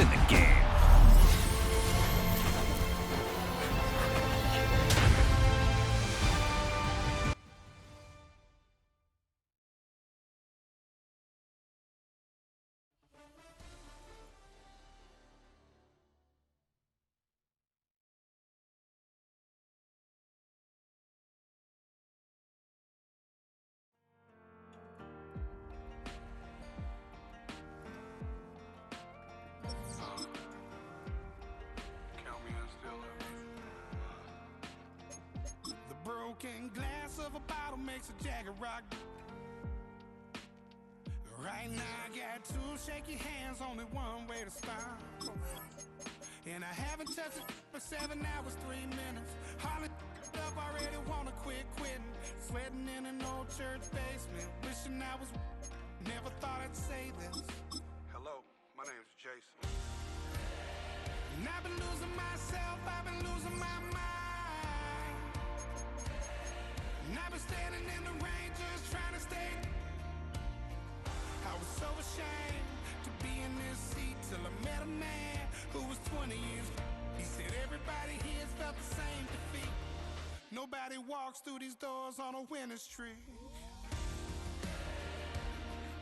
in the game. Broken glass of a bottle makes a jagged rock. Right now I got two shaky hands, only one way to stop. And I haven't touched it for 7 hours, 3 minutes. Hardly up, already wanna quitting. Sweating in an old church basement, wishing I was. Never thought I'd say this. Hello, my name's Jason. And I've been losing myself, I've been losing my mind. And I've been standing in the rain just trying to stay. I was so ashamed to be in this seat till I met a man who was 20 years. He said everybody here's felt the same defeat. Nobody walks through these doors on a winning streak.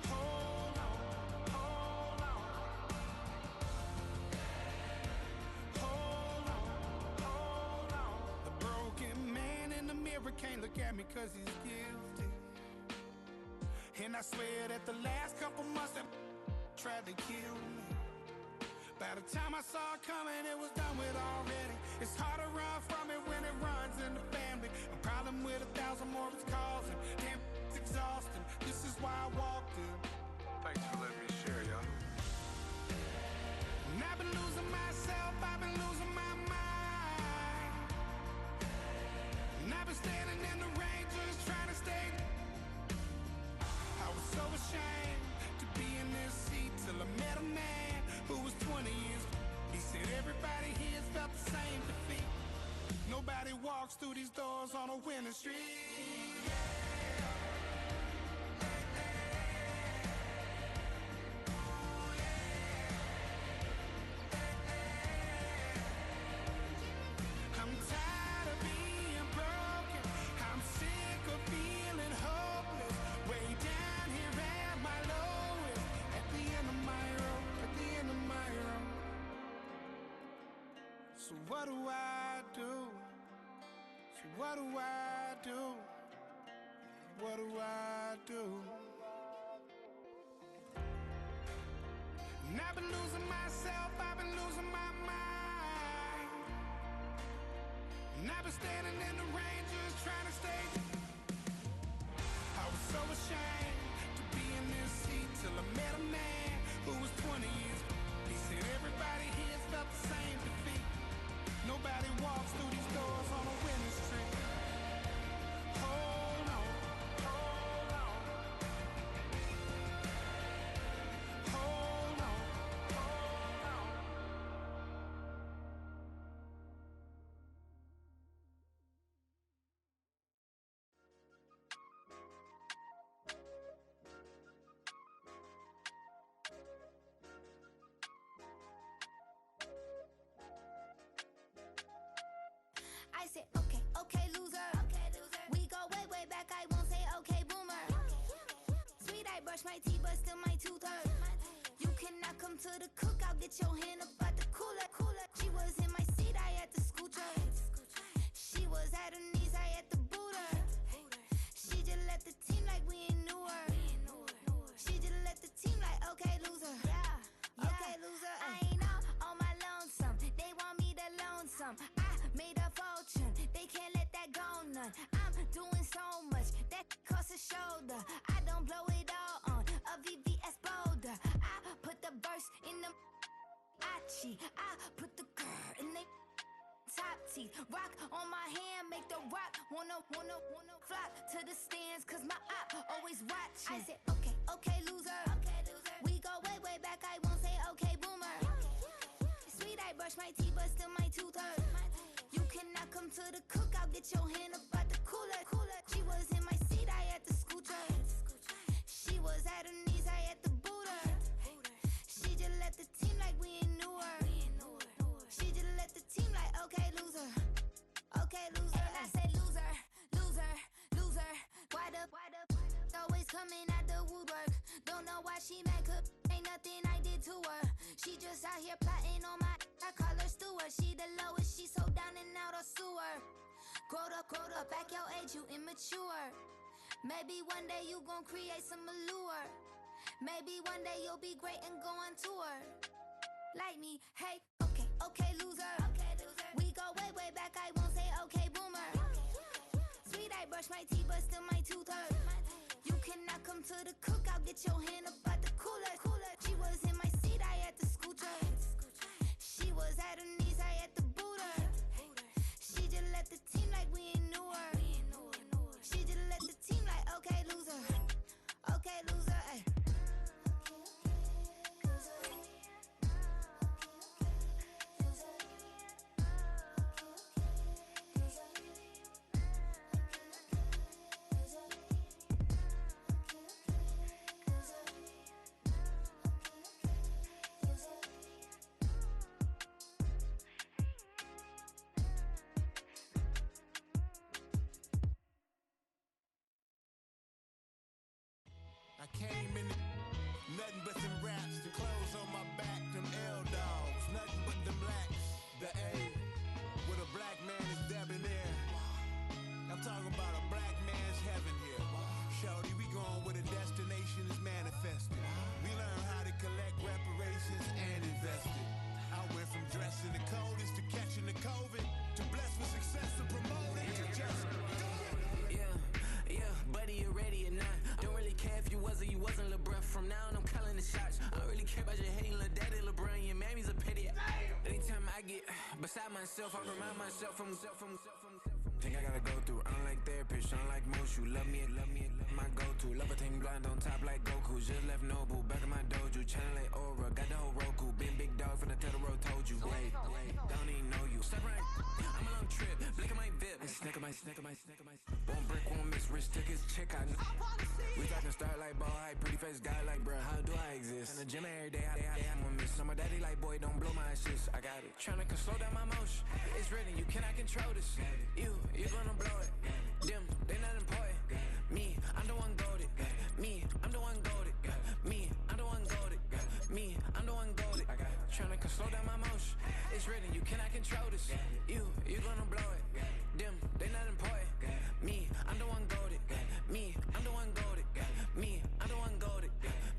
Hold on, hold on. Hold on, hold on. The broken man in the mirror can't look at me cause he's guilty. And I swear that the last couple months that tried to kill me. By the time I saw it coming, it was done with already. It's hard to run from it when it runs in the family. A problem with 1,000 more it's causing. Damn, it's exhausting. This is why I walked in. Thanks for letting me share, y'all. And I've been losing myself, I've been losing my mind. And I've been standing in the rain just trying to stay. I was so ashamed to be in this seat till I met a man who was 20 years. He said everybody here's felt the same defeat. Nobody walks through these doors on a winning streak. I'm tired of being broken. I'm sick of feeling hopeless. Way down here at my lowest. At the end of my road, at the end of my road. So what do I do? So what do I do? What do I do? And I've been losing myself, I've been losing my mind. And I've been standing in the rain just trying to stay. I was so ashamed to be in this seat till I met a man who was 20 years. He said everybody here's felt the same defeat. Nobody walks through these doors on a winning streak. Hold on, hold on. Hold on, hold on. I said, okay, okay, loser. We go way, way back. I won't say okay, boomer. Sweet, I brush my teeth, but still my tooth hurt. You cannot come to the cookout, get your hand up out the cooler. She was in my seat, I had to scoot her. She was at her knees, I had to boot her. She just left the team like we ain't knew her. She just left the team like, okay, loser. Okay, loser. I ain't on my lonesome. They want me to loan some. I made a fortune. They can't let that go none. I'm doing so much that costs a shoulder. I don't blow it all on a VVS boulder. I put the verse in the I put the girl in the top teeth. Rock on my hand, make the rock wanna flop to the stands, cause my op always watching. I said, okay, okay, loser. We go way, way back. I won't say okay, boomer. Sweet, I brush my teeth, but still my tooth hurt. You cannot come to the cookout, get your hand up out the cooler. She was in my seat, I had to scoot her. She was at her knees, I had to boot her. She just left the team like we ain't knew always coming at the woodwork. Don't know why she mad, cause ain't nothing I did to her. She just out here plotting on my, I call her steward. She the lowest, she so down and out of sewer. Growed up, back your age, you immature. Maybe one day you gon' create some allure. Maybe one day you'll be great and go on tour. Like me, hey, okay, loser. We go way back, I won't say okay, boomer. Sweet, I brush my teeth, but still my tooth hurt. You cannot come to the cookout, get your hand up at the cooler. She was in my seat, I had to scoot her. She was at her knees, I had to boot her. She just let the team like we ain't knew her. She just let the team like, okay, loser. Okay, loser, ay. I came in nothing but them raps, the clothes on my back, them L-dogs, nothing but them blacks. The A, with a black man is debonair. I'm talking about a black man's heaven here. Shorty, we going where the destination is manifested. We learn how to collect reparations and invest it. I went from dressing the coldest to catching the COVID, to blessed with success to promote it, to just do it. Yeah, buddy, you ready or not? Don't really care if you was or you wasn't LeBron. From now on, I'm calling the shots. I don't really care about your hating little daddy LeBron. Your mammy's a pity. Anytime I get beside myself, I remind myself from Think I gotta go through. I don't like therapists, I don't like most. You love me, my go-to. Love a thing blind on top like Goku. Just left Noble, back in my dojo. Channel like Aura, got the whole Roku. Been big dog from the Tether Road, told you. Wait, don't even know you. Step right, I'm a long trip. Blick at my VIP. Snicker my. Won't break, won't miss. Rich took his check, I know. We talking start like ball hype, pretty face guy like, bruh, how do I exist? In the gym every day, I'm gonna miss. So my daddy like, boy, don't blow my assist. I got it. Tryna slow down my motion. It's written, you cannot control this. You gonna blow it. Them, they not important. Me, I'm the one goated. Me, I'm the one goated. Me, I'm the one goated. Me, I'm the one goated. Tryna slow down my motion. It's written, you cannot control this. You gonna blow it. Them, they not important. Me, I'm the one goated. Me, I'm the one goated. Me, I'm the one goated.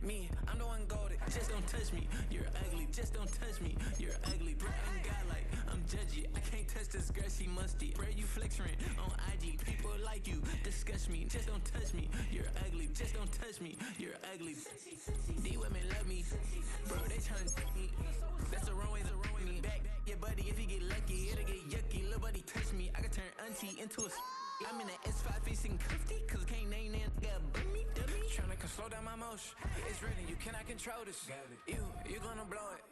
Me, I'm the one goated. Just don't touch me, you're ugly. Just don't touch me, you're ugly. Bro, I'm godlike, I'm judgy. I can't touch this girl, she musty. Bro, you flexing on IG. People like you disgust me. Just don't touch me, you're ugly. Just don't touch me, you're ugly. These women love me, bro. They tryna me. That's the wrong way. Me back, yeah, buddy. If you get lucky, it'll get yucky. Little buddy touch me, I can turn auntie into a. I'm in the S5 facing cuffy, cause I can't name that nigga dummy. Tryna slow down my motion. It's written, you cannot control this. You gonna blow it.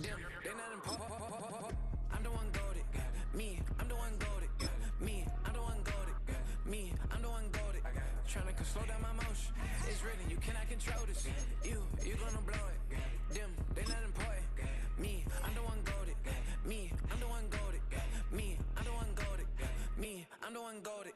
Them, they not important. I'm the one goated. Me, I'm the one goated. Me, I'm the one goated. Me, I'm the one goated. Tryna slow down my motion. It's written, you cannot control this. You gonna blow it. Them, they not important. Me, I'm the one goated. Me, I'm the one goated. Me, I'm the one goated. Me, I'm the one goated.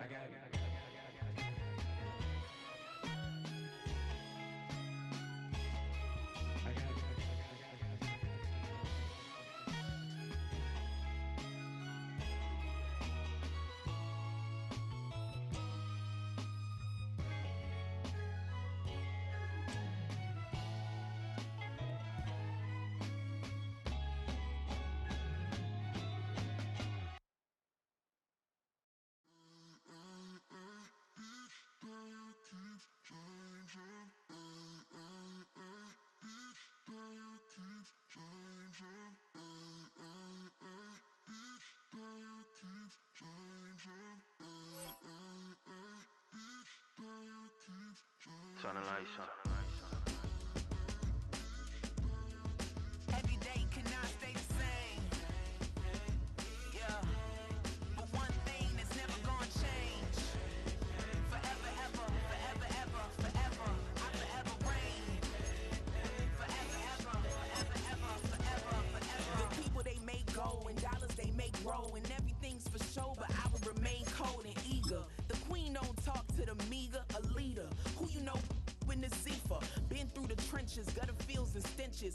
Turn the lights on. Every day cannot stay the same. Yeah. But one thing that's never gonna change. Forever, ever, forever, ever, forever. I forever reign. Forever, ever, forever, ever, forever, forever. The people they make go and dollars they make grow and everything's for show, but I will remain cold and eager. The queen don't talk to the meager, a leader who you know trenches, gutter fields and stenches.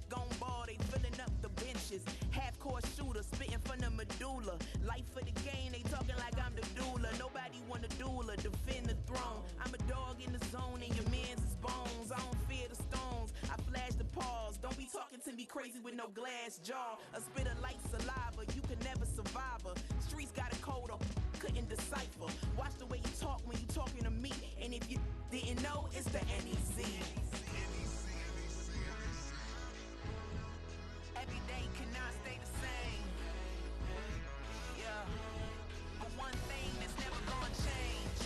Gone ball, they filling up the benches. Half-court shooter, spitting from the medulla. Life for the game, they talking like I'm the doula. Nobody want a doula, defend the throne. I'm a dog in the zone, and your man's is bones. I don't fear the stones, I flash the paws. Don't be talking to me crazy with no glass jaw. A spit of light saliva, you can never survive her. Streets got a code up, couldn't decipher. Watch the way you talk when you talking to me. And if you didn't know, it's the NEC. Every day cannot stay the same. Yeah. But one thing that's never gonna change.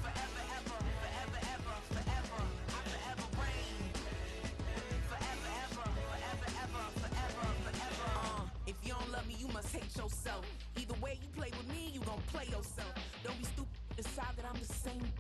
Forever, ever, forever, ever, forever. I forever reign. Forever, ever, forever, ever, forever, forever. If you don't love me, you must hate yourself. Either way you play with me, you gon' play yourself. Don't be stupid, decide that I'm the same.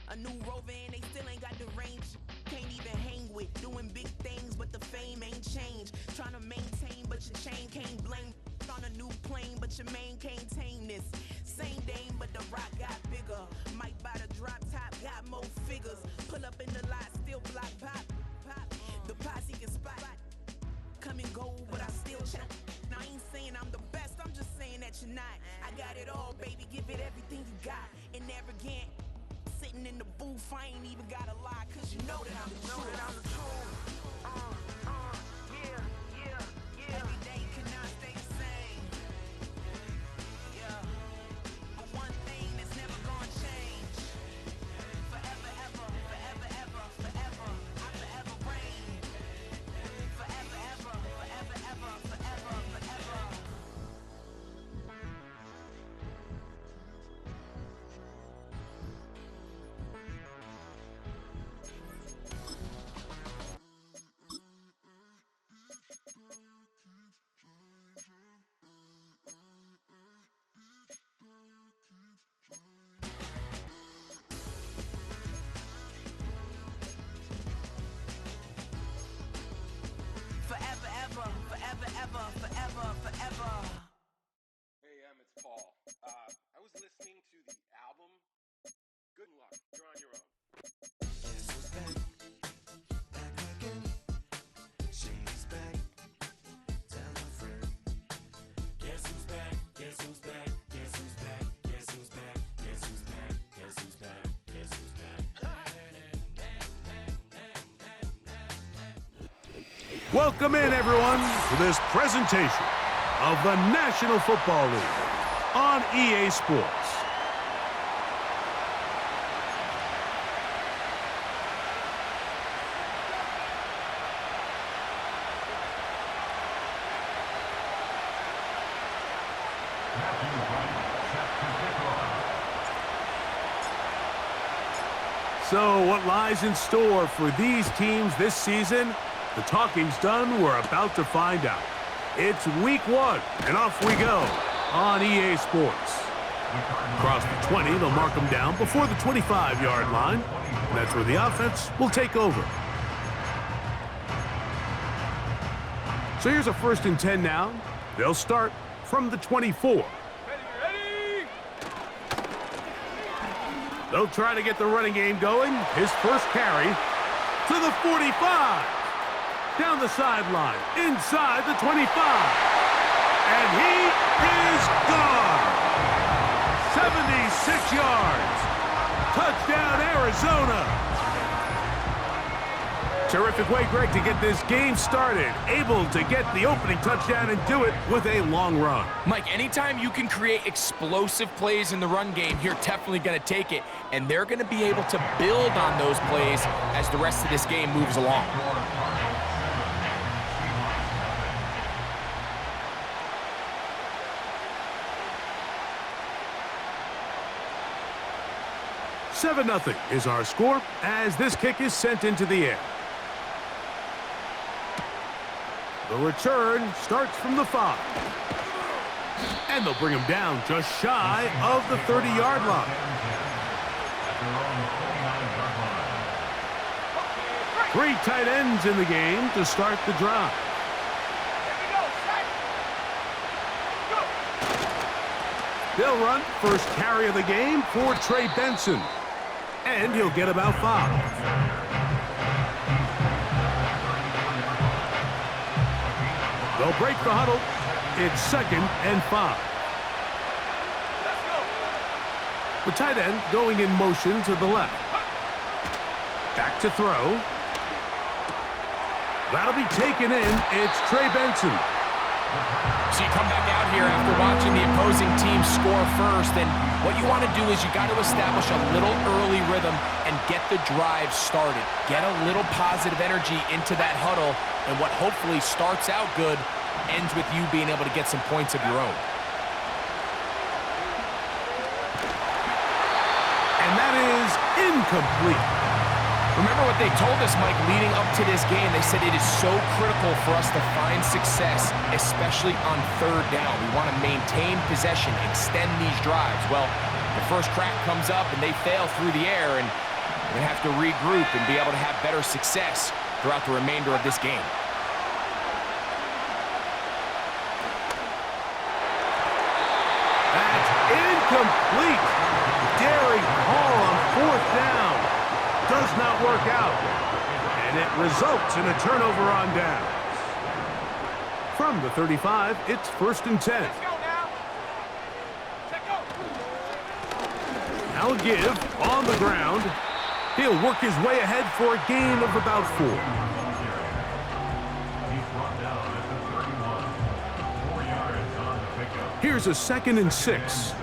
A new rover and they still ain't got the range. Can't even hang with, doing big things, but the fame ain't changed. Trying to maintain, but your chain can't blame. On a new plane, but your main can't tame this. Same dame, but the rock got bigger. Might buy the drop top, got more figures. Pull up in the lot, still block pop, pop. The posse can spot. Come and go, but I still check. Now I ain't saying I'm the best, I'm just saying that you're not. I got it all, baby, give it everything you got. And arrogant, sitting in the booth, I ain't even gotta lie, cause you know that I'm the truth. Yeah. Every day cannot stay the same. Yeah. But one thing that's never gonna change. Forever, ever, forever, ever, forever. I forever reign. Forever, ever, forever, ever, forever, forever. Forever, ever, forever, ever, forever, forever. Hey, it's Paul. I was listening to the album. Good luck. You're on your own. Welcome in, everyone, to this presentation of the National Football League on EA Sports. So, what lies in store for these teams this season? The talking's done, we're about to find out. It's week 1, and off we go on EA Sports. Across the 20, they'll mark them down before the 25-yard line. And that's where the offense will take over. So here's a 1st and 10 now. They'll start from the 24. They'll try to get the running game going. His first carry to the 45. Down the sideline, inside the 25. And he is gone. 76 yards. Touchdown, Arizona. Terrific way, Greg, to get this game started. Able to get the opening touchdown and do it with a long run. Mike, anytime you can create explosive plays in the run game, you're definitely going to take it. And they're going to be able to build on those plays as the rest of this game moves along. Seven 0 is our score as this kick is sent into the air. The return starts from the 5. And they'll bring him down just shy of the 30-yard line. 3 tight ends in the game to start the drive. They'll run first carry of the game for Trey Benson. And he'll get about 5. They'll break the huddle. It's 2nd and 5. The tight end going in motion to the left. Back to throw. That'll be taken in. It's Trey Benson. So you come back out here after watching the opposing team score first, and what you want to do is you got to establish a little early rhythm and get the drive started. Get a little positive energy into that huddle, and what hopefully starts out good ends with you being able to get some points of your own. And that is incomplete. Remember what they told us, Mike, leading up to this game. They said it is so critical for us to find success, especially on 3rd down. We want to maintain possession, extend these drives. Well, the first crack comes up and they fail through the air, and we're going to have to regroup and be able to have better success throughout the remainder of this game. That's incomplete. Daring call on 4th down. Does not work out. And it results in a turnover on downs. From the 35, it's 1st and 10. Let's go now. Check go. Now give on the ground. He'll work his way ahead for a gain of about 4. Here's a 2nd and 6.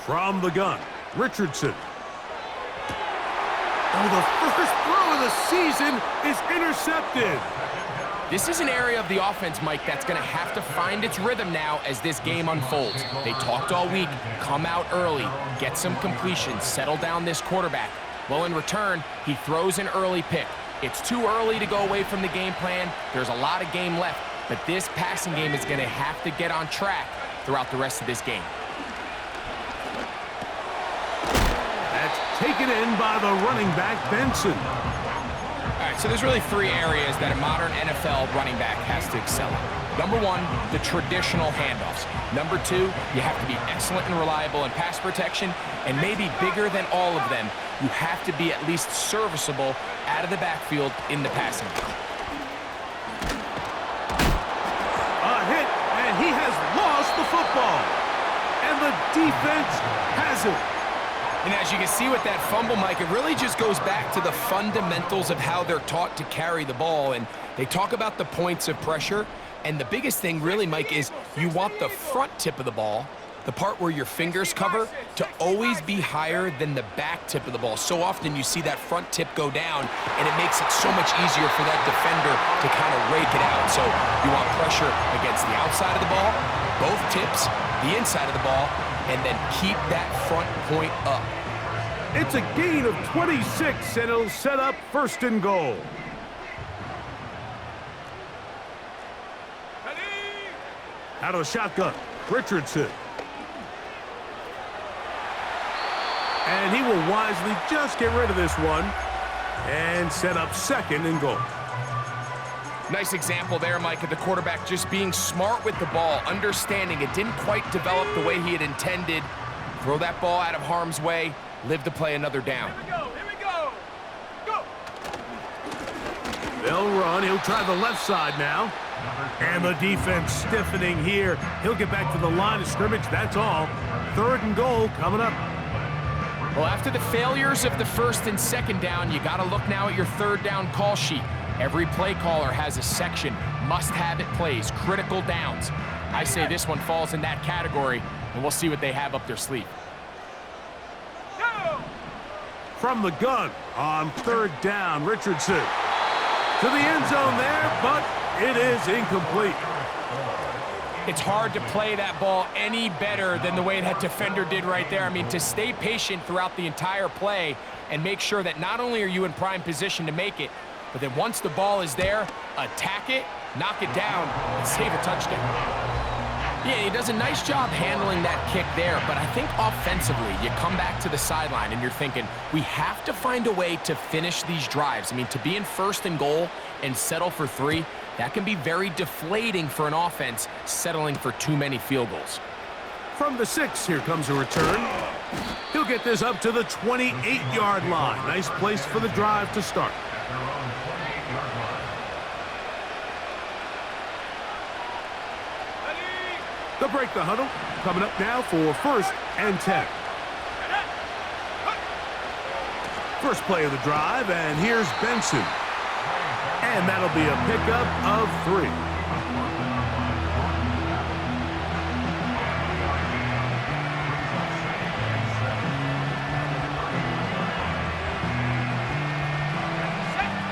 From the gun, Richardson. Oh, the first throw of the season is intercepted. This is an area of the offense, Mike, that's going to have to find its rhythm now as this game unfolds. They talked all week, come out early, get some completions, settle down this quarterback. Well, in return, he throws an early pick. It's too early to go away from the game plan. There's a lot of game left, but this passing game is going to have to get on track throughout the rest of this game. That's taken in by the running back, Benson. All right, so there's really 3 areas that a modern NFL running back has to excel in. Number 1, the traditional handoffs. Number 2, you have to be excellent and reliable in pass protection, and maybe bigger than all of them, you have to be at least serviceable out of the backfield in the passing game. A hit, and he has lost the football. And the defense has it. And as you can see with that fumble, Mike, it really just goes back to the fundamentals of how they're taught to carry the ball. And they talk about the points of pressure. And the biggest thing really, Mike, is you want the front tip of the ball, the part where your fingers cover, to always be higher than the back tip of the ball. So often you see that front tip go down, and it makes it so much easier for that defender to kind of rake it out. So you want pressure against the outside of the ball, both tips, the inside of the ball, and then keep that front point up. It's a gain of 26, and it'll set up 1st and goal. Out of the shotgun, Richardson. And he will wisely just get rid of this one and set up 2nd and goal. Nice example there, Mike, of the quarterback just being smart with the ball, understanding it didn't quite develop the way he had intended. Throw that ball out of harm's way, live to play another down. Here we go. Go. They'll run. He'll try the left side now. And the defense stiffening here. He'll get back to the line of scrimmage. That's all. 3rd and goal coming up. Well, after the failures of the 1st and 2nd down, you got to look now at your 3rd down call sheet. Every play caller has a section, must-have-it plays, critical downs. I say this one falls in that category, and we'll see what they have up their sleeve. From the gun on 3rd down, Richardson. To the end zone there, but it is incomplete. It's hard to play that ball any better than the way that defender did right there. I mean, to stay patient throughout the entire play and make sure that not only are you in prime position to make it, but then once the ball is there, attack it, knock it down, and save a touchdown. Yeah, he does a nice job handling that kick there, but I think offensively, you come back to the sideline and you're thinking, we have to find a way to finish these drives. I mean, to be in 1st and goal and settle for 3, that can be very deflating for an offense settling for too many field goals. From the 6, here comes a return. He'll get this up to the 28-yard line. Nice place for the drive to start. They'll break the huddle. Coming up now for 1st and 10. First play of the drive, and here's Benson. And that'll be a pickup of 3.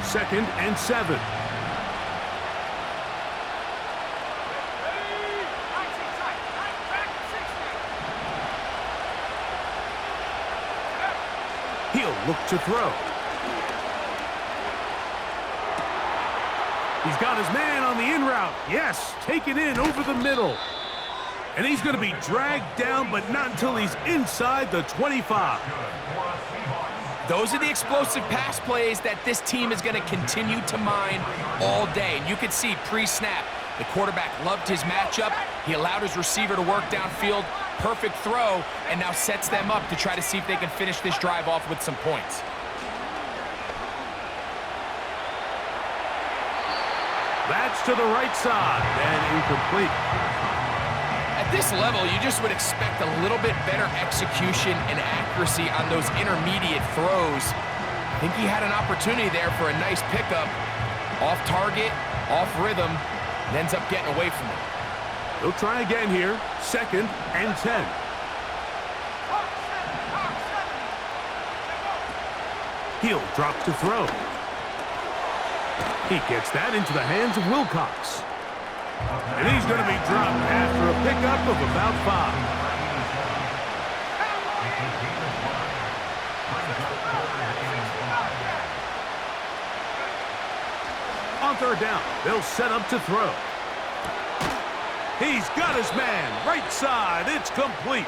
Second and 7. He'll look to throw. He's got his man on the in route. Yes, take it in over the middle. And he's going to be dragged down, but not until he's inside the 25. Those are the explosive pass plays that this team is going to continue to mine all day. And you can see pre-snap, the quarterback loved his matchup. He allowed his receiver to work downfield. Perfect throw, and now sets them up to try to see if they can finish this drive off with some points. That's to the right side, and incomplete. At this level, you just would expect a little bit better execution and accuracy on those intermediate throws. I think he had an opportunity there for a nice pickup. Off target, off rhythm, and ends up getting away from it. They'll try again here. 2nd and 10. He'll drop to throw. He gets that into the hands of Wilcox. And he's going to be dropped after a pickup of about 5. On 3rd down, they'll set up to throw. He's got his man, right side, it's complete.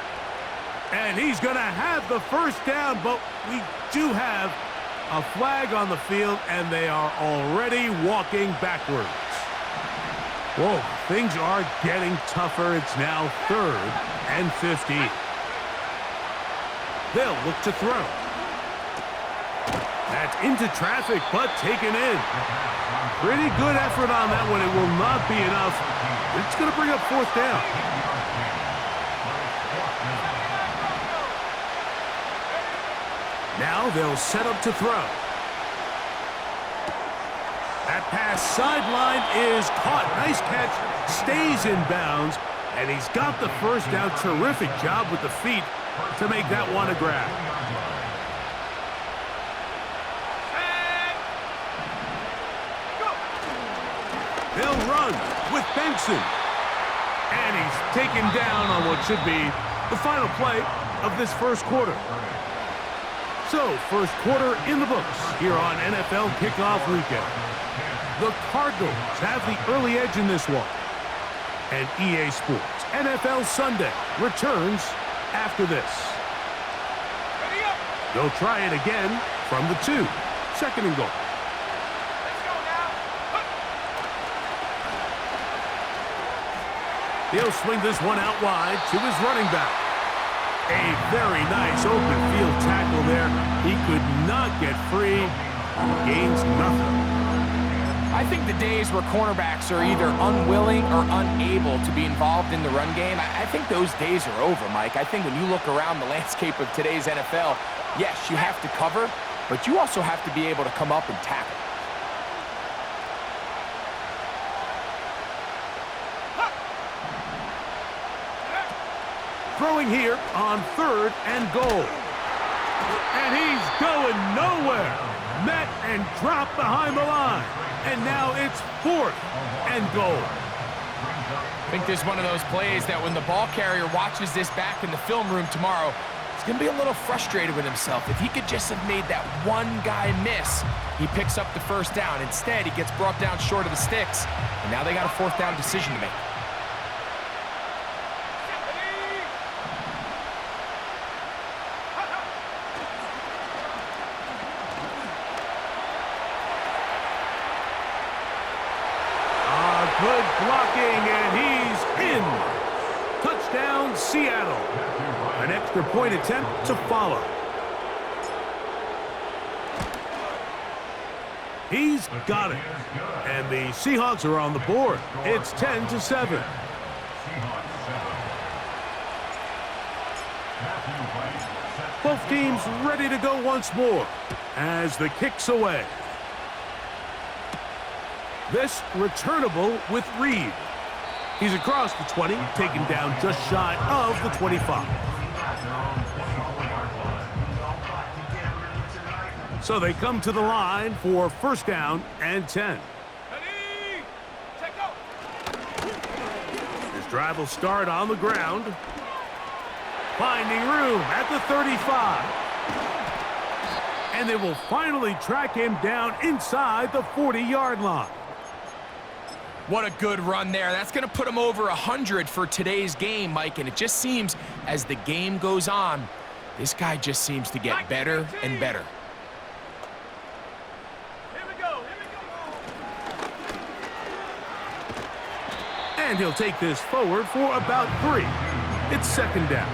And he's going to have the 1st down, but we do have a flag on the field, and they are already walking backwards. Whoa, things are getting tougher. It's now 3rd and 15. They'll look to throw. That's into traffic, but taken in. Pretty good effort on that one. It will not be enough. It's going to bring up 4th down. Now they'll set up to throw. That pass sideline is caught. Nice catch. Stays in bounds. And he's got the 1st down. Terrific job with the feet to make that one a grab. They'll run with Benson. And he's taken down on what should be the final play of this 1st quarter. So, 1st quarter in the books here on NFL Kickoff Weekend. The Cardinals have the early edge in this one. And EA Sports NFL Sunday returns after this. They'll try it again from the 2. 2nd and goal. He'll swing this one out wide to his running back. A very nice open field tackle there. He could not get free. Gains nothing. I think the days where cornerbacks are either unwilling or unable to be involved in the run game, I think those days are over, Mike. I think when you look around the landscape of today's NFL, yes, you have to cover, but you also have to be able to come up and tackle. Throwing here on 3rd and goal. And he's going nowhere. Met and dropped behind the line. And now it's 4th and goal. I think this is one of those plays that when the ball carrier watches this back in the film room tomorrow, he's going to be a little frustrated with himself. If he could just have made that one guy miss, he picks up the 1st down. Instead, he gets brought down short of the sticks, and now they got a 4th down decision to make. Good blocking, and he's in. Touchdown, Seattle. An extra point attempt to follow. He's got it. And the Seahawks are on the board. It's 10-7. Both teams ready to go once more as the kick's away. This returnable with Reed. He's across the 20, taken down just shy of the 25. So they come to the line for first down and 10. This drive will start on the ground. Finding room at the 35. And they will finally track him down inside the 40-yard line. What a good run there. That's going to put him over 100 for today's game, Mike. And it just seems as the game goes on, this guy just seems to get better and better. And he'll take this forward for about 3. It's second down.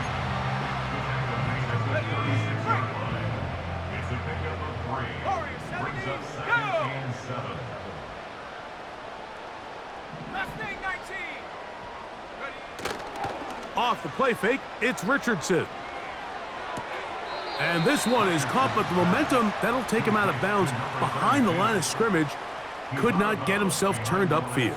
Off the play fake, it's Richardson. And this one is caught, but the momentum, that'll take him out of bounds behind the line of scrimmage. Could not get himself turned upfield.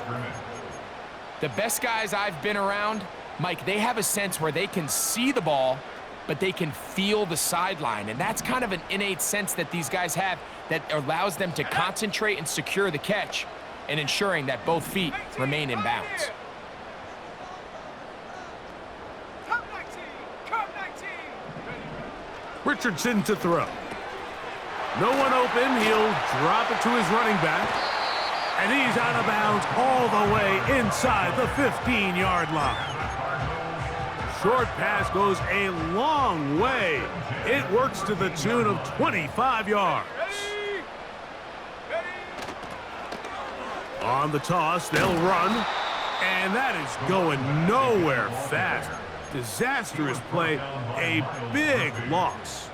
The best guys I've been around, Mike, they have a sense where they can see the ball, but they can feel the sideline. And that's kind of an innate sense that these guys have that allows them to concentrate and secure the catch and ensuring that both feet remain in bounds. Richardson to throw. No one open. He'll drop it to his running back. And he's out of bounds all the way inside the 15-yard line. Short pass goes a long way. It works to the tune of 25 yards. On the toss, they'll run. And that is going nowhere fast. Disastrous play, a big loss.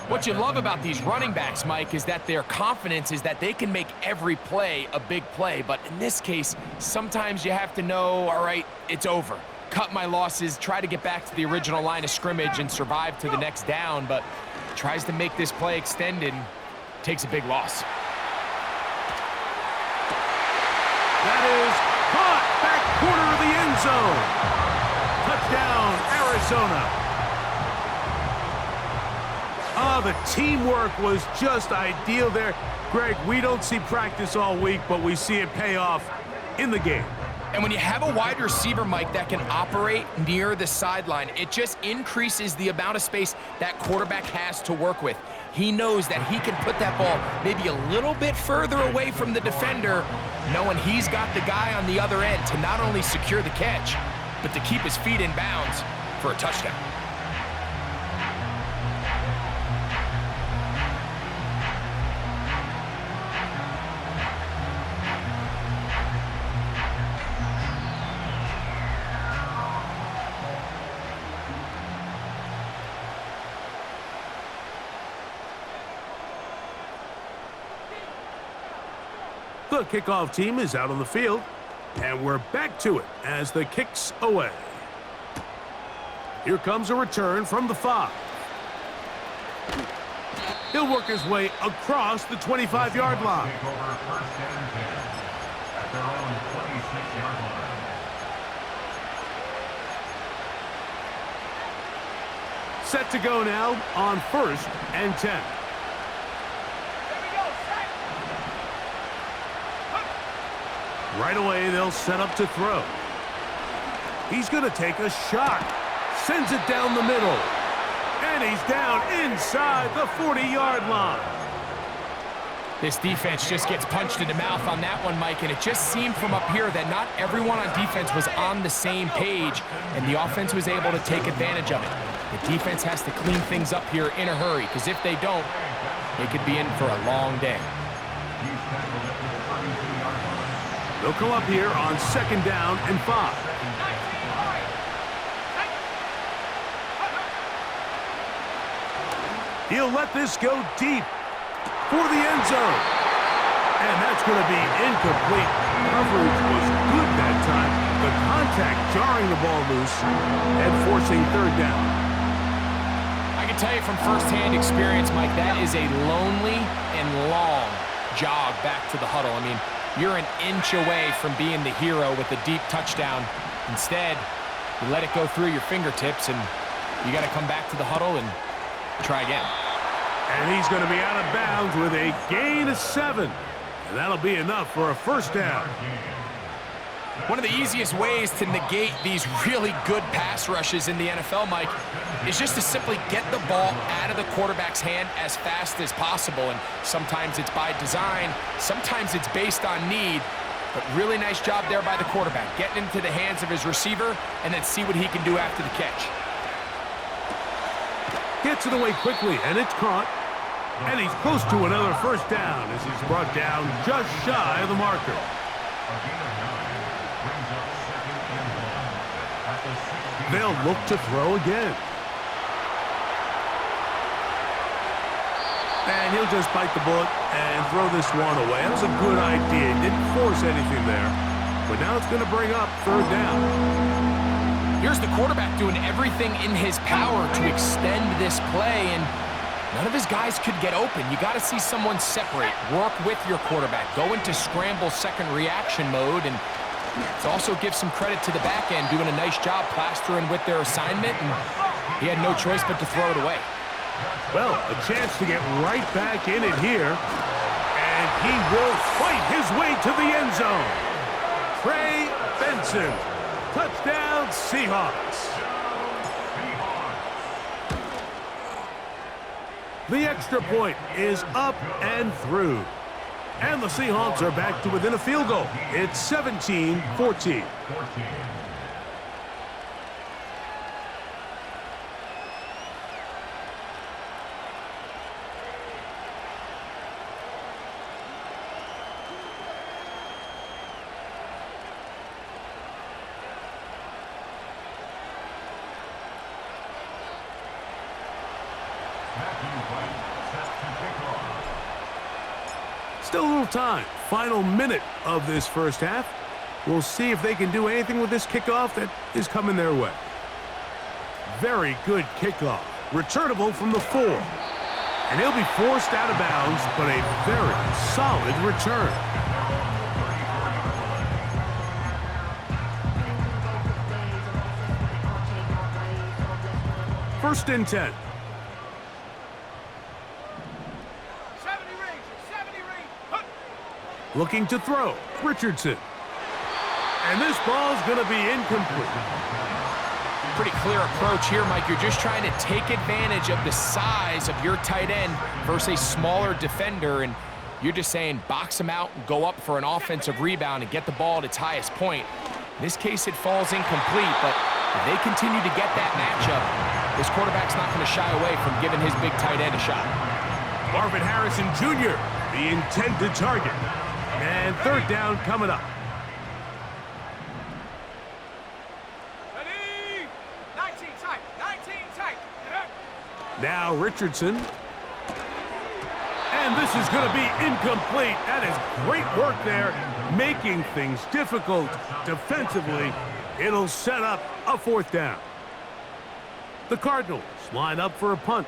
What you love about these running backs, Mike, is that their confidence is that they can make every play a big play. But in this case, sometimes you have to know, all right, it's over. Cut my losses, try to get back to the original line of scrimmage and survive to the next down, but tries to make this play extended, takes a big loss. That is caught back corner of the end zone. Touchdown, Arizona. Oh, the teamwork was just ideal there. Greg, we don't see practice all week, but we see it pay off in the game. And when you have a wide receiver, Mike, that can operate near the sideline, it just increases the amount of space that quarterback has to work with. He knows that he can put that ball maybe a little bit further away from the defender, knowing he's got the guy on the other end to not only secure the catch, but to keep his feet in bounds for a touchdown. The kickoff team is out on the field, and we're back to it as the kick's away. Here comes a return from the 5. He'll work his way across the 25-yard line. Set to go now on 1st and 10. Right away, they'll set up to throw. He's going to take a shot. Sends it down the middle. And he's down inside the 40-yard line. This defense just gets punched in the mouth on that one, Mike, and it just seemed from up here that not everyone on defense was on the same page, and the offense was able to take advantage of it. The defense has to clean things up here in a hurry, because if they don't, they could be in for a long day. They'll come up here on 2nd down and 5. He'll let this go deep for the end zone. And that's going to be incomplete. Coverage was good that time. The contact jarring the ball loose and forcing 3rd down. I can can tell you from firsthand experience, Mike, that is a lonely and long jog back to the huddle. I mean, you're an inch away from being the hero with a deep touchdown. Instead, you let it go through your fingertips, and you got to come back to the huddle and try again. And he's going to be out of bounds with a gain of 7. And that'll be enough for a first down. One of the easiest ways to negate these really good pass rushes in the NFL, Mike, is just to simply get the ball out of the quarterback's hand as fast as possible. And sometimes it's by design, sometimes it's based on need. But really nice job there by the quarterback, getting into the hands of his receiver and then see what he can do after the catch. Gets it away quickly, and it's caught. And he's close to another first down as he's brought down just shy of the marker. They'll look to throw again. And he'll just bite the bullet and throw this one away. That was a good idea. He didn't force anything there. But now it's going to bring up third down. Here's the quarterback doing everything in his power to extend this play, and none of his guys could get open. You got to see someone separate, work with your quarterback, go into scramble second reaction mode, and to also give some credit to the back end, doing a nice job plastering with their assignment, and he had no choice but to throw it away. Well, a chance to get right back in it here, and he will fight his way to the end zone. Trey Benson, touchdown Seahawks. The extra point is up and through. And the Seahawks are back to within a field goal. It's 17-14. Still a little time. Final minute of this first half. We'll see if they can do anything with this kickoff that is coming their way. Very good kickoff. Returnable from the 4. And he'll be forced out of bounds, but a very solid return. First and 10. Looking to throw, Richardson. And this ball's going to be incomplete. Pretty clear approach here, Mike. You're just trying to take advantage of the size of your tight end versus a smaller defender, and you're just saying box him out and go up for an offensive rebound and get the ball at its highest point. In this case, it falls incomplete, but if they continue to get that matchup, this quarterback's not going to shy away from giving his big tight end a shot. Marvin Harrison Jr., the intended target. And third down coming up. Ready? 19 tight. 19 tight. Now Richardson. And this is going to be incomplete. That is great work there, making things difficult defensively. It'll set up a fourth down. The Cardinals line up for a punt.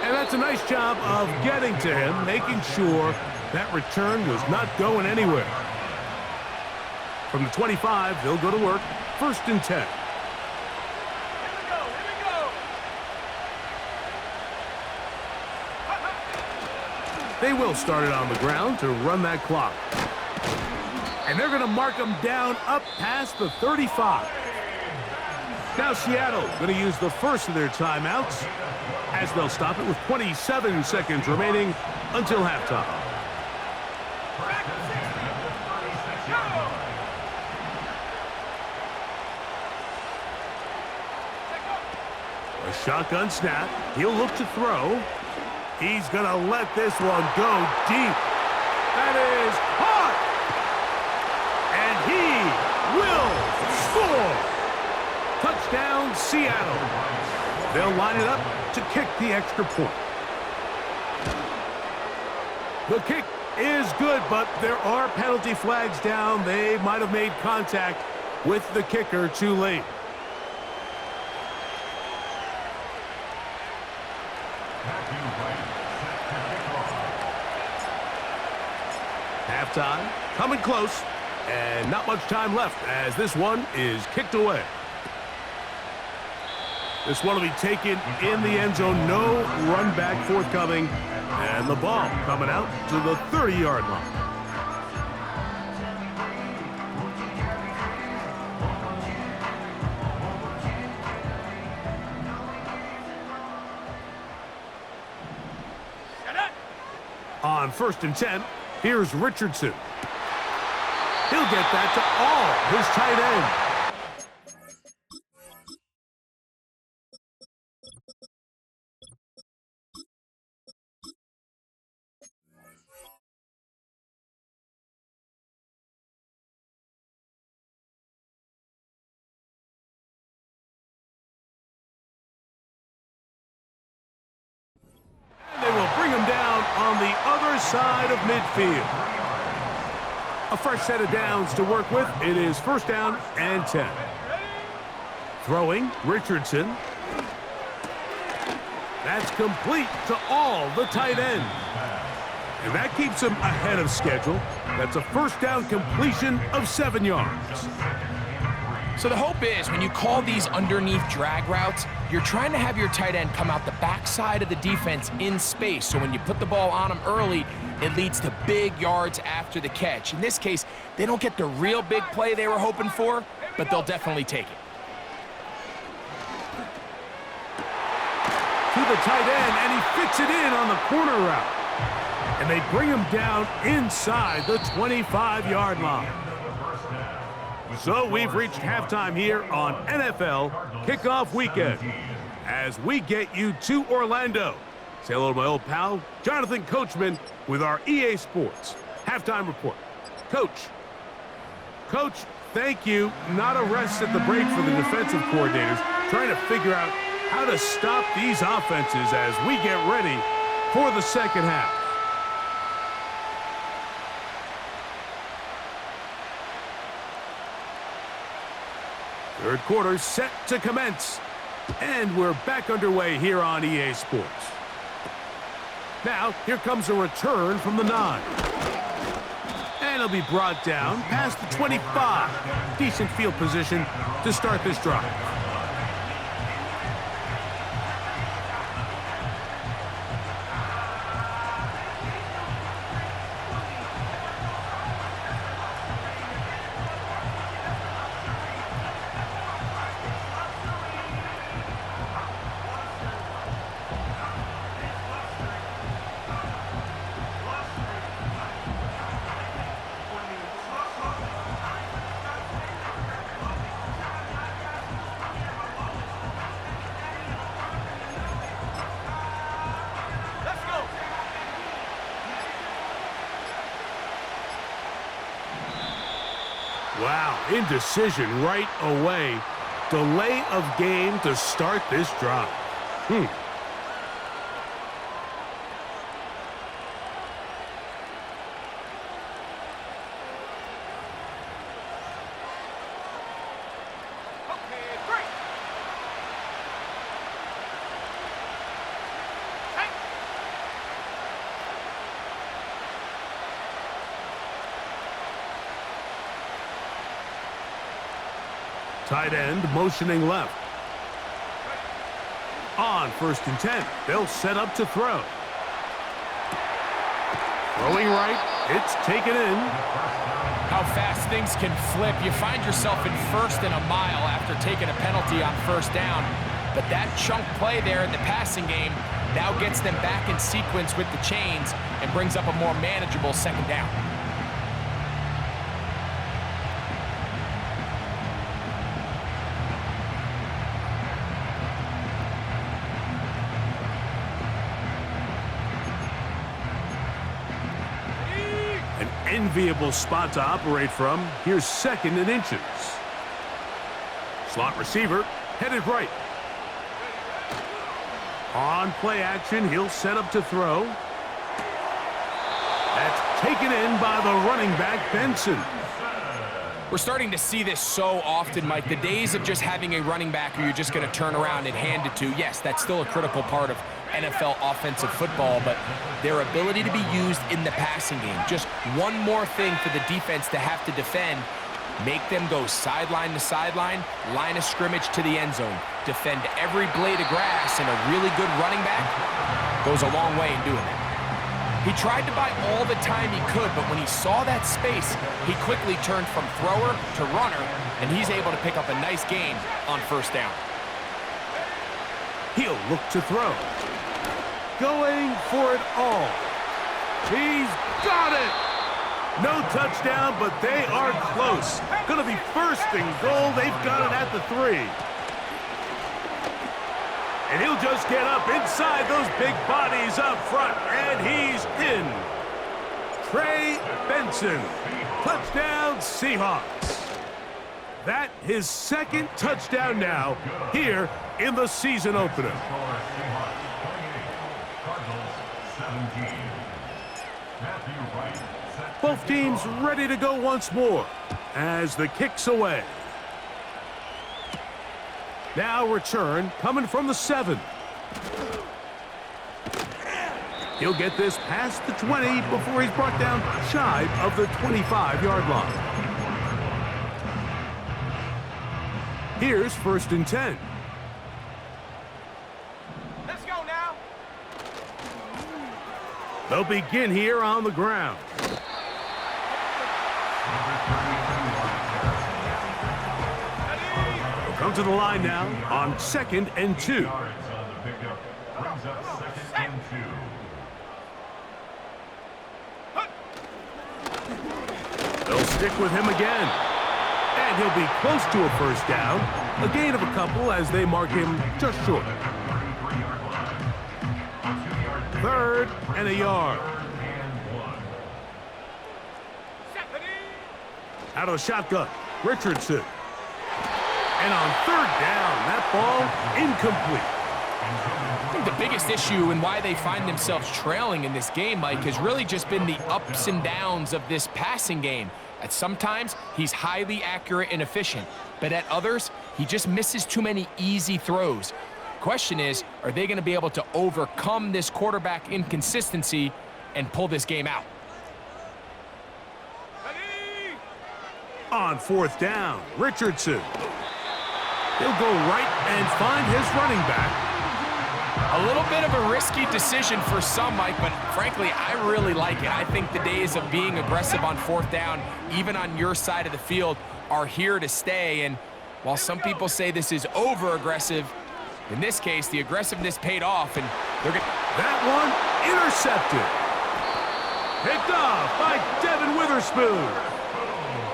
And that's a nice job of getting to him, making sure that return was not going anywhere. From the 25, they'll go to work. First and 10. Here we go. They will start it on the ground to run that clock. And they're going to mark them down up past the 35. Now Seattle going to use the first of their timeouts, as they'll stop it with 27 seconds remaining until halftime. A shotgun snap. He'll look to throw. He's going to let this one go deep. That is caught! And he will score! Touchdown, Seattle. They'll line it up to kick the extra point. The kick is good, but there are penalty flags down. They might have made contact with the kicker too late. Halftime, coming close, and not much time left as this one is kicked away. This one will be taken in the end zone. No run back forthcoming, and the ball coming out to the 30-yard line. On 1st and 10, here's Richardson. He'll get that to all his tight end. They will bring him down on the other side of midfield. A fresh set of downs to work with. It is 1st down and 10. Throwing, Richardson. That's complete to all the tight end. And that keeps him ahead of schedule. That's a 1st down completion of 7 yards. So the hope is when you call these underneath drag routes, you're trying to have your tight end come out the backside of the defense in space. So when you put the ball on him early, it leads to big yards after the catch. In this case, they don't get the real big play they were hoping for, but they'll definitely take it. To the tight end, and he fits it in on the corner route. And they bring him down inside the 25-yard line. So we've reached halftime here on NFL Kickoff Weekend as we get you to Orlando. Say hello to my old pal, Jonathan Coachman, with our EA Sports Halftime Report. Coach, thank you. Not a rest at the break for the defensive coordinators, trying to figure out how to stop these offenses as we get ready for the second half. Third quarter set to commence. And we're back underway here on EA Sports. Now, here comes a return from the 9. And it'll be brought down past the 25. Decent field position to start this drive. Wow, indecision right away. Delay of game to start this drive. Tight end motioning left. On 1st and 10, they'll set up to throw. Throwing right, it's taken in. How fast things can flip. You find yourself in 1st and a mile after taking a penalty on 1st down. But that chunk play there in the passing game now gets them back in sequence with the chains and brings up a more manageable 2nd down. Enviable spot to operate from. Here's 2nd and inches. Slot receiver headed right. On play action, he'll set up to throw. That's taken taken in by the running back, Benson. We're starting to see this so often, Mike. The days of just having a running back who you're just going to turn around and hand it to, yes, that's still a critical part of NFL offensive football, but their ability to be used in the passing game. Just one more thing for the defense to have to defend. Make them go sideline to sideline, line of scrimmage to the end zone. Defend every blade of grass, and a really good running back goes a long way in doing that. He tried to buy all the time he could, but when he saw that space, he quickly turned from thrower to runner, and he's able to pick up a nice gain on first down. He'll look to throw. Going for it all. He's got it! No touchdown, but they are close. Gonna be first and goal. They've got it at the 3. And he'll just get up inside those big bodies up front, and he's in. Trey Benson, touchdown Seahawks. That his second touchdown now here in the season opener. Both teams ready to go once more as the kick's away. Now return coming from the 7. He'll get this past the 20 before he's brought down shy of the 25-yard line. Here's 1st and 10. Let's go now. They'll begin here on the ground. Come to the line now on 2nd and 2. They'll stick with him again. And he'll be close to a first down. A gain of a couple as they mark him just short. 3rd and a yard. Out of the shotgun, Richardson. And on 3rd down, that ball incomplete. I think the biggest issue and why they find themselves trailing in this game, Mike, has really just been the ups and downs of this passing game. At sometimes, he's highly accurate and efficient, but at others, he just misses too many easy throws. Question is, are they going to be able to overcome this quarterback inconsistency and pull this game out? On 4th down, Richardson. He'll go right and find his running back. A little bit of a risky decision for some, Mike, but frankly, I really like it. I think the days of being aggressive on 4th down, even on your side of the field, are here to stay. And while some people say this is over-aggressive, in this case, the aggressiveness paid off, and they're going to... That one intercepted. Picked off by Devin Witherspoon.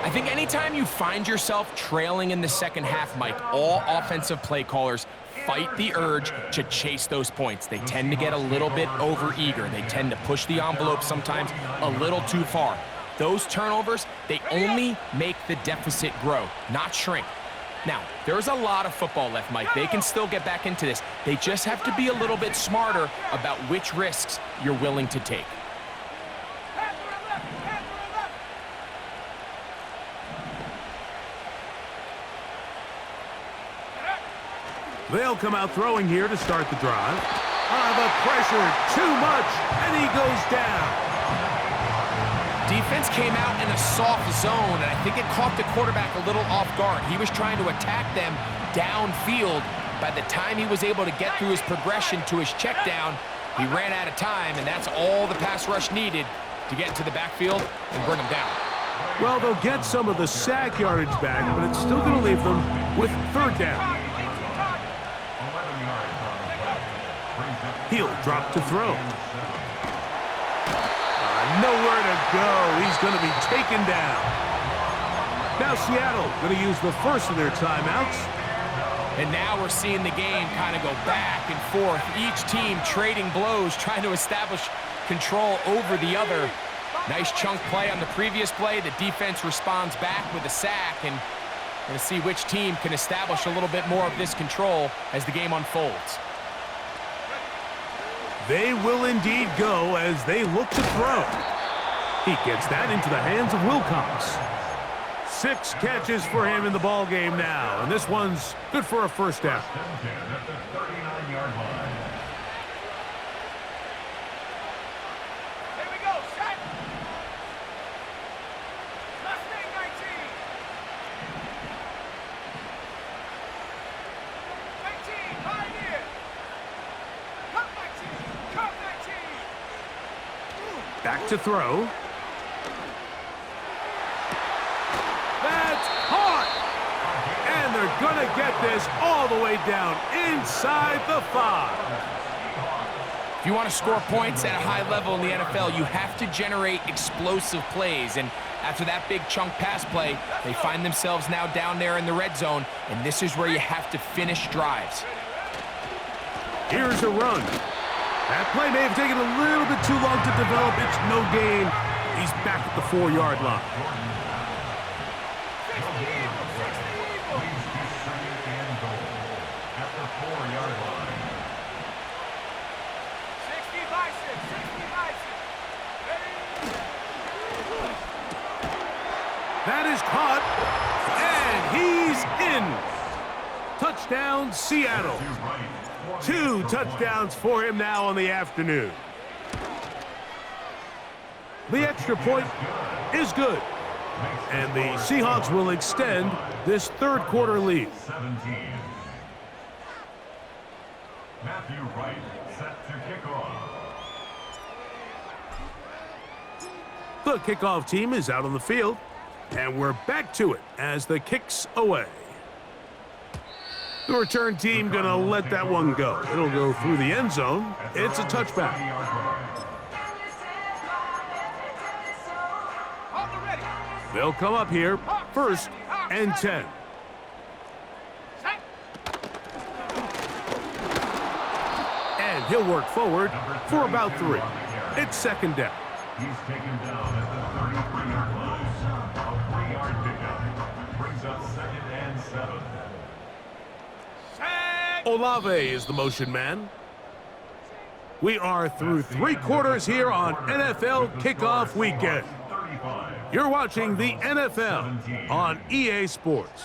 I think anytime you find yourself trailing in the second half, Mike, all offensive play callers fight the urge to chase those points. They tend to get a little bit over-eager. They tend to push the envelope sometimes a little too far. Those turnovers, they only make the deficit grow, not shrink. Now, there's a lot of football left, Mike. They can still get back into this. They just have to be a little bit smarter about which risks you're willing to take. They'll come out throwing here to start the drive. The pressure, too much, and he goes down. Defense came out in a soft zone, and I think it caught the quarterback a little off guard. He was trying to attack them downfield. By the time he was able to get through his progression to his check down, he ran out of time, and that's all the pass rush needed to get into the backfield and bring him down. Well, they'll get some of the sack yardage back, but it's still going to leave them with 3rd down. He'll drop to throw. Nowhere to go. He's going to be taken down. Now Seattle going to use the first of their timeouts. And now we're seeing the game kind of go back and forth. Each team trading blows, trying to establish control over the other. Nice chunk play on the previous play. The defense responds back with a sack, and we're going to see which team can establish a little bit more of this control as the game unfolds. They will indeed go as they look to throw. He gets that into the hands of Wilcox. 6 catches for him in the ball game now, and this one's good for a first down. At the 39-yard line. Here we go, set. Mustang 19. 19, Pioneer. Cup 19, Cup 19. Back to throw. That's caught! And they're going to get this all the way down inside the 5. If you want to score points at a high level in the NFL, you have to generate explosive plays. And after that big chunk pass play, they find themselves now down there in the red zone, and this is where you have to finish drives. Here's a run. That play may have taken a little bit too long to develop. It's no gain. He's back at the 4-yard line. At the 4-yard line. 60 Bison, 60 Bison. That is caught, and he's in. Touchdown, Seattle. 2 touchdowns for him now on the afternoon. The extra point is good, and the Seahawks will extend this third quarter lead. 17. Matthew Wright set to kick off. The kickoff team is out on the field, and we're back to it as the kick's away. The return team gonna let that one go. It'll go through the end zone. It's a touchback. They'll come up here, 1st and 10. And he'll work forward for about 3. It's 2nd down. He's taken down at the 33-yard line. A 3-yard pickup brings up 2nd and 7. Olave is the motion man. We are through 3 quarters here on NFL Kickoff Weekend. You're watching the NFL on EA Sports.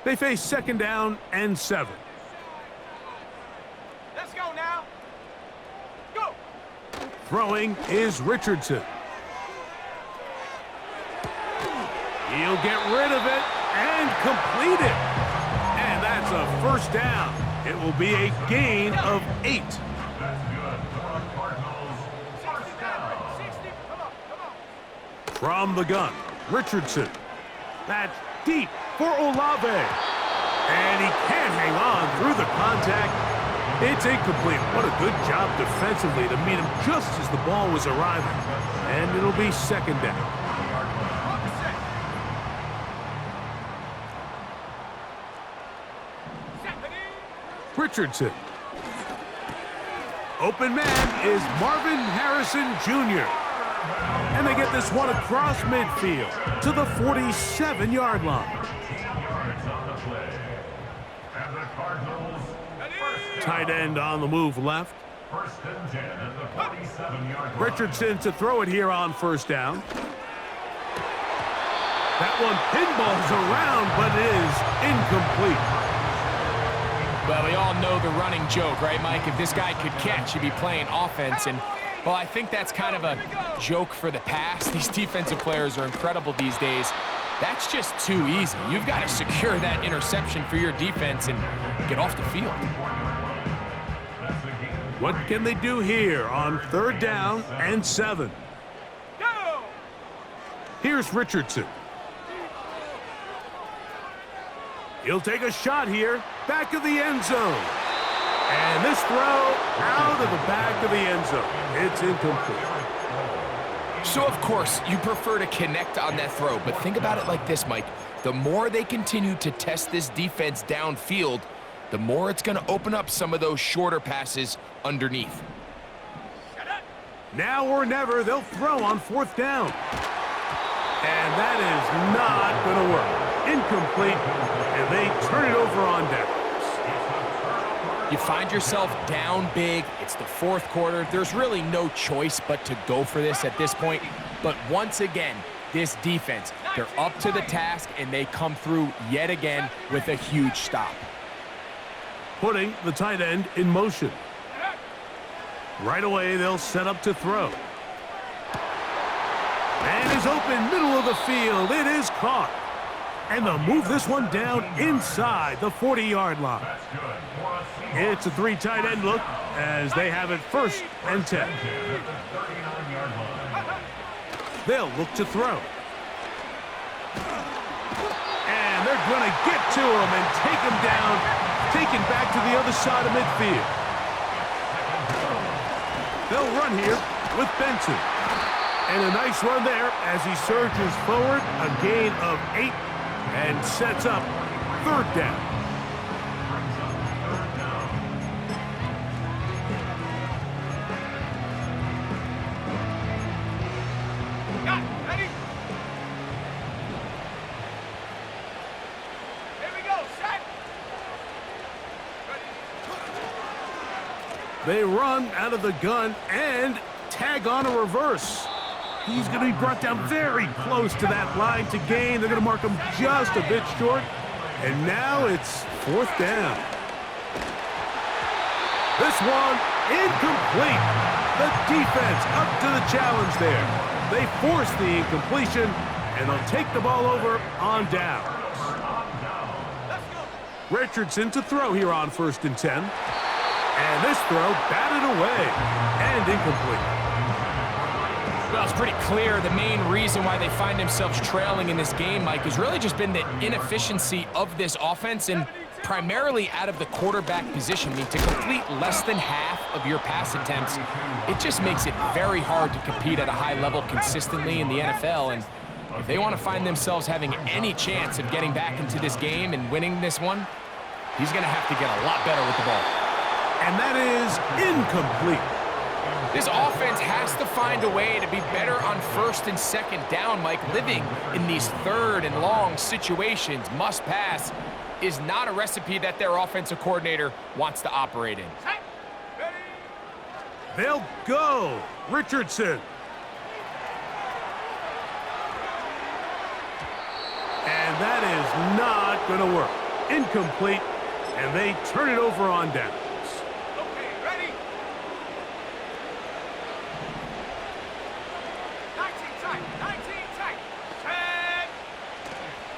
They face 2nd down and 7. Let's go now. Go. Throwing is Richardson. He'll get rid of it and complete it. And that's a first down. It will be a gain of 8. That's good for the Cardinals. First down. 60. Come on. From the gun, Richardson. That's deep for Olave. And he can't hang on through the contact. It's incomplete. What a good job defensively to meet him just as the ball was arriving. And it'll be 2nd down. Richardson. Open man is Marvin Harrison Jr. And they get this one across midfield to the 47-yard line. Tight end on the move left. 1st and 10 at the 47-yard line. Richardson to throw it here on 1st down. That one pinballs around, but it is incomplete. Well, we all know the running joke, right, Mike? If this guy could catch, he'd be playing offense. And, well, I think that's kind of a joke for the past. These defensive players are incredible these days. That's just too easy. You've got to secure that interception for your defense and get off the field. What can they do here on 3rd down and 7? Go. Here's Richardson. He'll take a shot here, back of the end zone. And this throw out of the back of the end zone. It's incomplete. So, of course, you prefer to connect on that throw, but think about it like this, Mike. The more they continue to test this defense downfield, the more it's going to open up some of those shorter passes underneath. Now or never, they'll throw on 4th down. And that is not going to work. Incomplete, and they turn it over on downs. You find yourself down big. It's the fourth quarter. There's really no choice but to go for this at this point. But once again, this defense, they're up to the task, and they come through yet again with a huge stop. Putting the tight end in motion. Right away, they'll set up to throw. And is open, middle of the field. It is caught. And they'll move this one down inside the 40-yard line. It's a three tight end look as they have it 1st and 10. They'll look to throw. And they're going to get to him and take him down, taken back to the other side of midfield. They'll run here with Benson. And a nice run there as he surges forward, a gain of 8, and sets up 3rd down. They run out of the gun and tag on a reverse. He's going to be brought down very close to that line to gain. They're going to mark him just a bit short. And now it's 4th down. This one incomplete. The defense up to the challenge there. They force the incompletion, and they'll take the ball over on downs. Richardson to throw here on 1st and 10. And this throw batted away and incomplete. Well, it's pretty clear the main reason why they find themselves trailing in this game, Mike, has really just been the inefficiency of this offense and primarily out of the quarterback position. I mean, to complete less than half of your pass attempts, it just makes it very hard to compete at a high level consistently in the NFL. And if they want to find themselves having any chance of getting back into this game and winning this one, he's going to have to get a lot better with the ball. And that is incomplete. This offense has to find a way to be better on 1st and 2nd down, Mike. Living in these 3rd and long situations, must pass, is not a recipe that their offensive coordinator wants to operate in. They'll go. Richardson. And that is not going to work. Incomplete, and they turn it over on downs.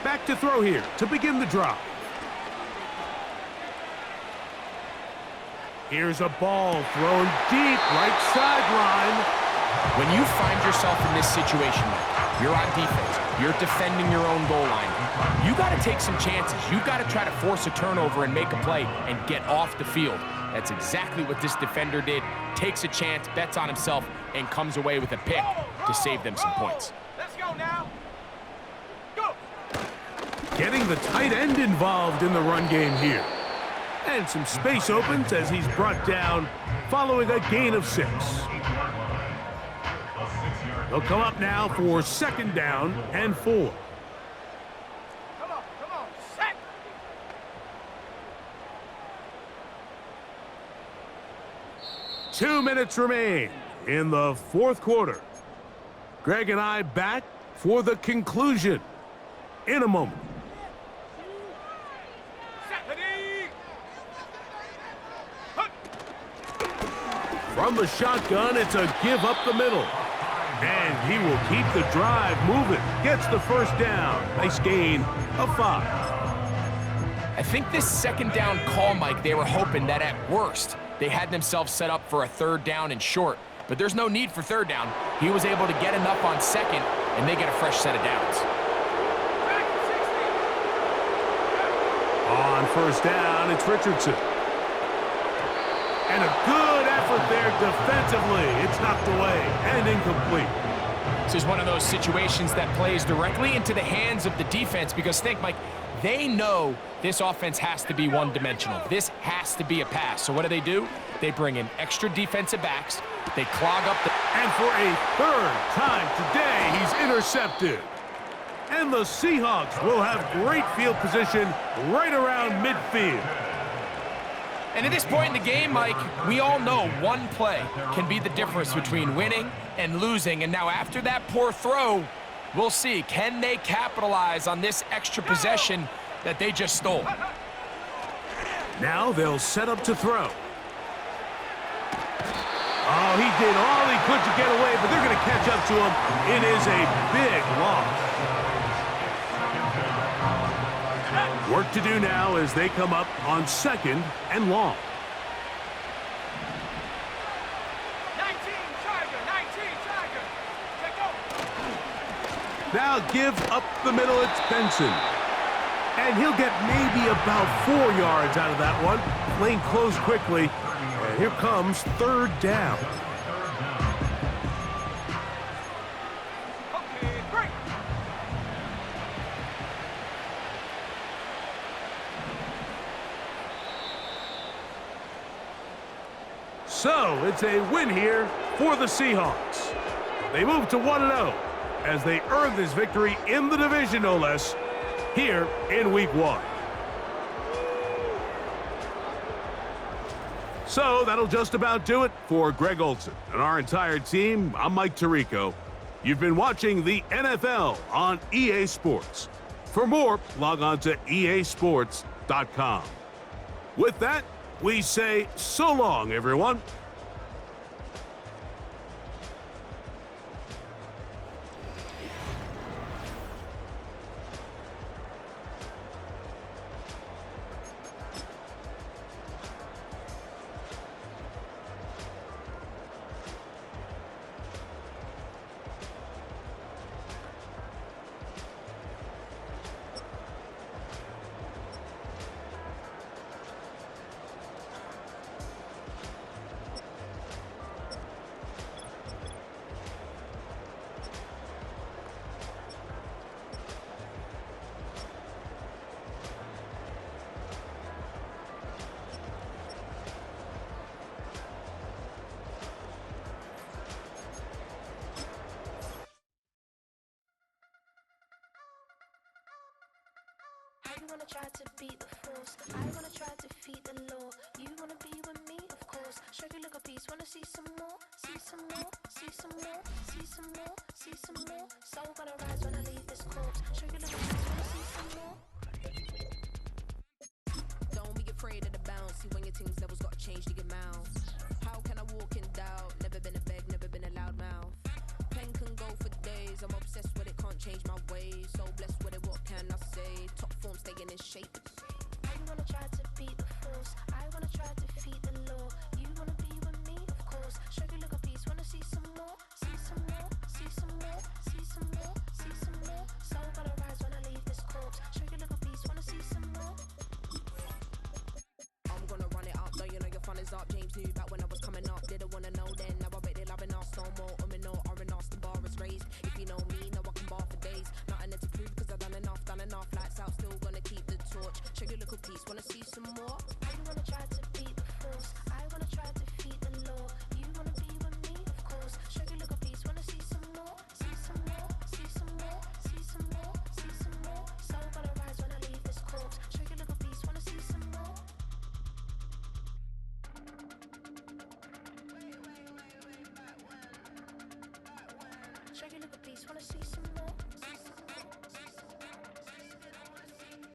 Back to throw here to begin the drive. Here's a ball thrown deep, right sideline. When you find yourself in this situation, you're on defense, you're defending your own goal line, you got to take some chances. You got to try to force a turnover and make a play and get off the field. That's exactly what this defender did. Takes a chance, bets on himself, and comes away with a pick to save them some points. Let's go now. Getting the tight end involved in the run game here. And some space opens as he's brought down following a gain of 6. They'll come up now for 2nd down and 4. Come on, set. 2 minutes remain in the 4th quarter. Greg and I back for the conclusion in a moment. From the shotgun, it's a give up the middle. And he will keep the drive moving. Gets the 1st down. Nice gain of 5. I think this 2nd down call, Mike, they were hoping that at worst, they had themselves set up for a 3rd down and short. But there's no need for 3rd down. He was able to get enough on 2nd, and they get a fresh set of downs. On 1st down, it's Richardson. And a good effort there defensively. It's knocked away and incomplete. This is one of those situations that plays directly into the hands of the defense because think, Mike, they know this offense has to be one-dimensional. This has to be a pass. So what do? They bring in extra defensive backs. They clog up the... And for a 3rd time today, he's intercepted. And the Seahawks will have great field position right around midfield. And at this point in the game, Mike, we all know one play can be the difference between winning and losing. And now after that poor throw, we'll see, can they capitalize on this extra possession that they just stole? Now they'll set up to throw. Oh, he did all he could to get away, but they're going to catch up to him. It is a big loss. Work to do now as they come up on 2nd and long. 19 Charger. Take over. Now give up the middle, it's Benson. And he'll get maybe about 4 yards out of that one. Playing close quickly. And here comes 3rd down. Okay, great. So it's a win here for the Seahawks. They move to 1-0 as they earn this victory in the division, no less, here in Week 1. So that'll just about do it for Greg Olson and our entire team. I'm Mike Tirico. You've been watching the NFL on EA Sports. For more, log on to easports.com. With that, we say so long, everyone. You wanna try to beat the force, I wanna try to defeat the law. You wanna be with me, of course. Show you look a piece, wanna see some more, see some more, see some more, see some more, see some more. Soul gonna rise when I leave this corpse. Show you look a piece, wanna see some more. Don't be afraid of the bounce. See when your things levels gotta change to get mouth. How can I walk in doubt? Never been a beg, never been a loud mouth. Pen can go for days. I'm obsessed with it, can't change my ways. So blessed with it, what can I say? Top form staying in shape. You wanna try to beat the force, I wanna try to defeat the law. You wanna be with me, of course. Show you look a piece, wanna see some more, see some more, see some more, see some more, see some more. Soul gonna rise when I leave this corpse. Show you look a piece, wanna see some more. I'm gonna run it up, though you know your fun is up. James knew back when I was coming up. Didn't wanna know then, now I bet they're loving us. No more, no R&R, the bar is raised. If you know me, know I can bar for days. Nothing to prove, cause I've done enough. Lights out, still gonna keep the torch. Show you look a piece, wanna see some more? You wanna try to beat the force, I wanna try to defeat the law. You wanna be with me, of course. Show you look a piece, wanna see some more, see some more, see some more, see some more, see some more. Soul gonna rise when I leave this corpse. Show you look a piece, wanna see some more. Show you look a piece, wanna see